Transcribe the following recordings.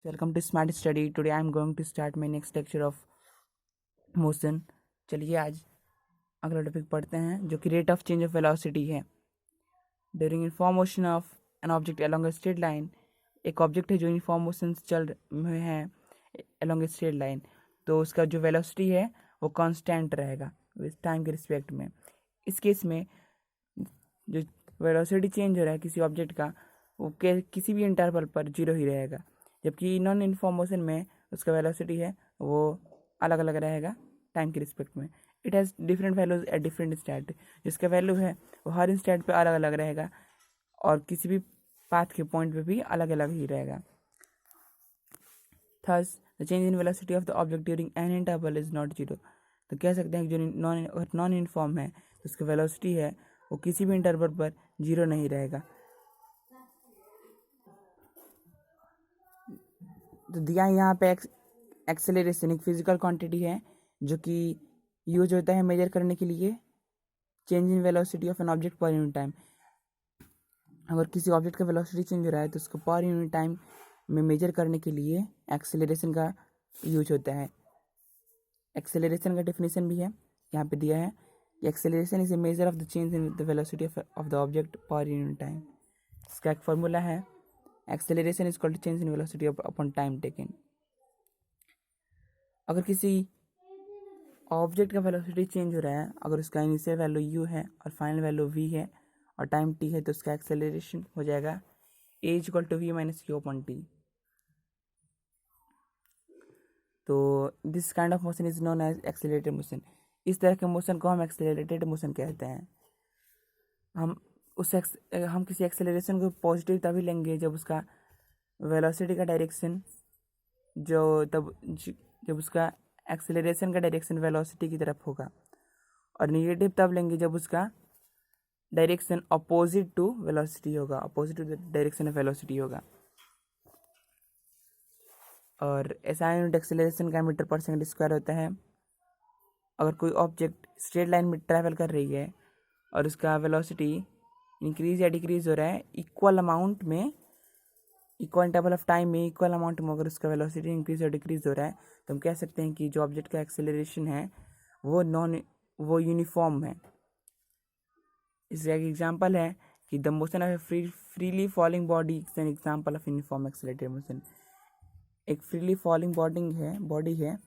Welcome to Smart Study. Today I am going to start my next lecture of motion. चलिए आज अगला topic पढ़ते हैं जो कि rate of change of velocity है. During uniform motion of an object along a straight line. एक object है जो यूनिफॉर्म मोशन चल रहे हैं अलोंग ए स्ट्रेट लाइन, तो उसका जो वेलोसिटी है वो कांस्टेंट रहेगा टाइम के रिस्पेक्ट में. इस केस में जो वेलोसिटी चेंज हो रहा है किसी ऑब्जेक्ट का वो किसी भी इंटरवल पर जीरो ही रहेगा, जबकि नॉन यूनिफॉर्म मोशन में उसका वेलोसिटी है वो अलग अलग रहेगा टाइम के रिस्पेक्ट में. It has different values at different instant. जिसका वैल्यू है वो हर इंस्टेंट पे अलग अलग रहेगा और किसी भी पाथ के पॉइंट पे भी अलग अलग ही रहेगा. Thus the change in velocity of the object during an interval is not zero. तो कह सकते हैं कि जो नॉन यूनिफॉर्म है तो उसका वेलोसिटी है वो किसी भी इंटरवल पर जीरो नहीं रहेगा. तो दिया यहाँ पे एक्सेलरेशन एक फिजिकल क्वांटिटी है जो कि यूज होता है मेजर करने के लिए change in velocity of an object per unit time. अगर किसी ऑब्जेक्ट का वेलोसिटी चेंज हो रहा है तो उसको पर यूनिट टाइम में मेजर करने के लिए एक्सेलरेशन का यूज होता है. एक्सेलरेशन का डेफिनेशन भी है यहाँ पे दिया है. Acceleration is a measure of the change in the velocity of the object per unit time. इसका एक फॉर्मूला है acceleration is equal to change in velocity upon time taken. अगर किसी ऑब्जेक्ट का वेलोसिटी चेंज हो रहा है, अगर उसका इनिशियल वैल्यू u है और फाइनल वैल्यू v है और टाइम t है, तो उसका एक्सेलरेशन हो जाएगा a equal to v minus u upon t. तो this kind of motion is known as accelerated motion. इस तरह के मोशन को हम एक्सेलरेटेड मोशन कहते हैं. हम किसी एक्सेलरेशन को पॉजिटिव तभी लेंगे जब उसका वेलोसिटी का डायरेक्शन जब उसका एक्सेलरेशन का डायरेक्शन वेलोसिटी की तरफ होगा, और निगेटिव तब लेंगे जब उसका डायरेक्शन अपोजिट टू वेलोसिटी होगा, opposite to the direction of velocity होगा. और ऐसा यूनिट एक्सेलरेशन का मीटर पर सेकंड स्क्वायर होता है. अगर कोई ऑब्जेक्ट स्ट्रेट लाइन में ट्रैवल कर रही है और उसका वेलोसिटी इंक्रीज या डिक्रीज हो रहा है इक्वल अमाउंट में, इक्वल इंटरवल ऑफ टाइम में इक्वल अमाउंट में, अगर उसका वेलोसिटी इंक्रीज और डिक्रीज हो रहा है तो हम कह सकते हैं कि जो ऑब्जेक्ट का एक्सेलरेशन है वो यूनिफॉर्म है. इसका एक एग्जांपल है कि the motion of A freely falling body is an example of uniform accelerated motion. एक फ्रीली फॉलिंग बॉडी है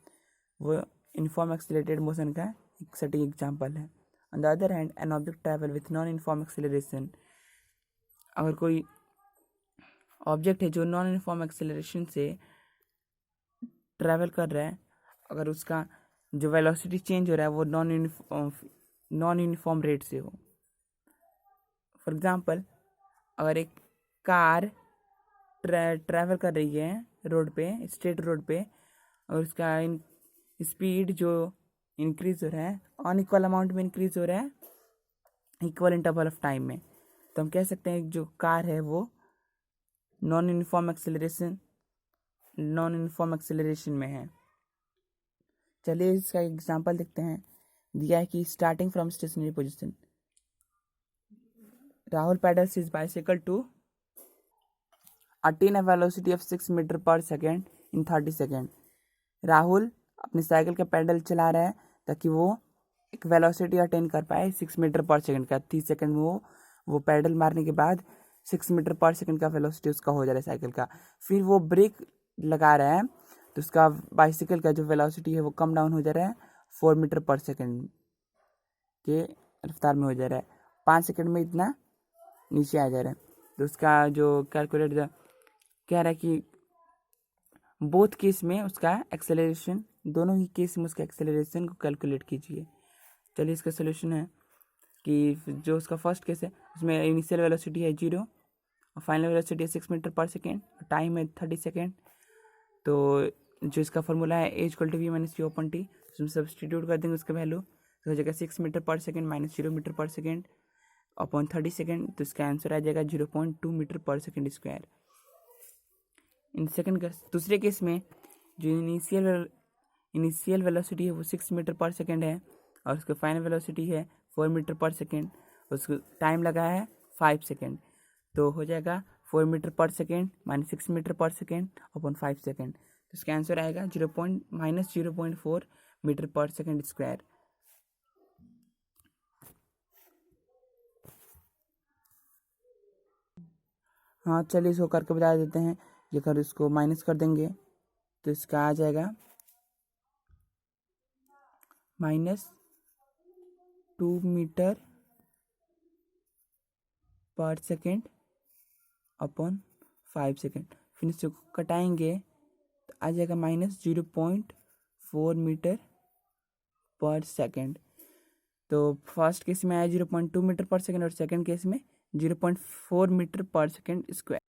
वो यूनिफॉर्म एक्सेलरेटेड मोशन का एक सटीक एग्जांपल है. On the other hand an object travel with non uniform acceleration. अगर कोई object है जो नॉन यूनिफॉर्म एक्सेलरेशन से ट्रैवल कर रहा है, अगर उसका जो वेलोसिटी चेंज हो रहा है वो नॉन यूनिफॉर्म रेट से हो. फॉर एग्जांपल, अगर एक कार ट्रैवल कर रही है रोड पे, स्ट्रेट रोड पे, और उसका स्पीड जो इंक्रीज हो रहा है अनइक्वल अमाउंट में इंक्रीज हो रहा है इक्वल इंटरवल ऑफ टाइम में, तो हम कह सकते हैं जो कार है वो नॉन यूनिफॉर्म एक्सेलरेशन में है. चलिए इसका एग्जांपल देखते हैं. दिया है कि starting from stationary position, Rahul pedals his bicycle to attain a velocity of 6 metre per second in 30 second. Rahul अपनी साइकिल का पैडल चला रहा है ताकि वो एक वेलोसिटी अटेन कर पाए 6 मीटर पर सेकेंड का. 30 सेकेंड में वो पैडल मारने के बाद 6 मीटर पर सेकेंड का वेलोसिटी उसका हो जा रहा है साइकिल का. फिर वो ब्रेक लगा रहा है तो उसका बाइसाइकिल का जो वेलोसिटी है वो कम डाउन हो जा रहा है 4 मीटर पर सेकेंड के रफ्तार में हो जा रहा है. 5 सेकेंड में इतना नीचे आ जा रहा है. तो उसका जो कैलकुलेट कह रहा है कि बोथ केस में उसका एक्सेलरेशन, दोनों ही केस में उसका एक्सेलरेशन को कैलकुलेट कीजिए. चलिए इसका सोल्यूशन है कि जो उसका फर्स्ट केस है उसमें इनिशियल वेलोसिटी है 0 और फाइनल वेलोसिटी है 6 मीटर पर सेकेंड और टाइम है 30 सेकेंड. तो जो इसका फॉर्मूला है a equal to v minus u upon t, उसमें सब्सटीट्यूट कर देंगे उसका वैल्यू, तो हो जाएगा 6 metre per second minus 0 metre per second upon 30 second. तो इसका आंसर आ जाएगा 0.2 metre per second square. In second का दूसरे केस में जो इनिशियल वेलोसिटी है वो 6 मीटर पर सेकेंड है और उसका फाइनल वेलोसिटी है 4 मीटर पर सेकेंड. उसको टाइम लगा है 5 सेकेंड, तो हो जाएगा 4 metre per second minus 6 metre per second upon 5 second. तो इसका आंसर आएगा -0.4 मीटर पर सेकेंड स्क्वायर। हाँ चलिए इसको करके बता देते हैं। ये कर इसको माइनस कर देंगे तो इसका आ जाएगा -2 metre per second upon 5 second. फिर इसको कटाएंगे तो आ जाएगा -0.4 मीटर पर सेकेंड। तो फर्स्ट केस में आया 0.2 मीटर पर सेकेंड और सेकेंड केस में 0.4 मीटर पर सेकेंड स्क्वायर।